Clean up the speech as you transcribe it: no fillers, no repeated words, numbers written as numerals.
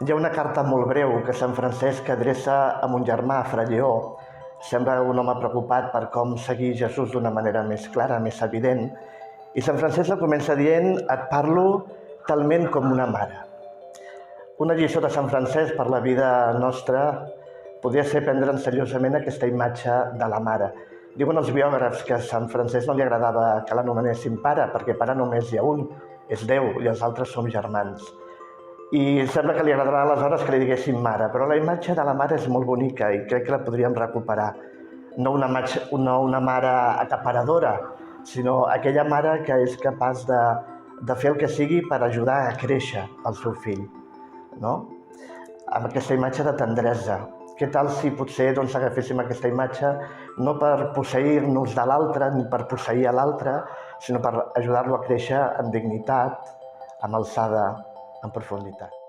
Hi ha una carta molt breu que Sant Francesc adreça a mon germà, Fra Lleó. Sembla un home preocupat per com seguir Jesús d'una manera més clara, més evident. I Sant Francesc la comença dient: et parlo talment com una mare. Una lliçó de Sant Francesc per la vida nostra podria ser prendre'n seriosament aquesta imatge de la mare. Diuen els biògrafs que a Sant Francesc no li agradava que l'anomenessin pare, perquè pare només hi ha un, és Déu, i els altres som germans. I sembla que li agradarà aleshores que li diguessin mare, però la imatge de la mare és molt bonica i crec que la podríem recuperar. No una mare acaparadora, sinó aquella mare que és capaç de fer el que sigui per ajudar a créixer el seu fill, no? Amb aquesta imatge de tendresa. Què tal si potser agaféssim aquesta imatge no per posseir-nos de l'altre ni per posseir a l'altre, sinó per ajudar-lo a créixer amb dignitat, amb alçada, en profunditat.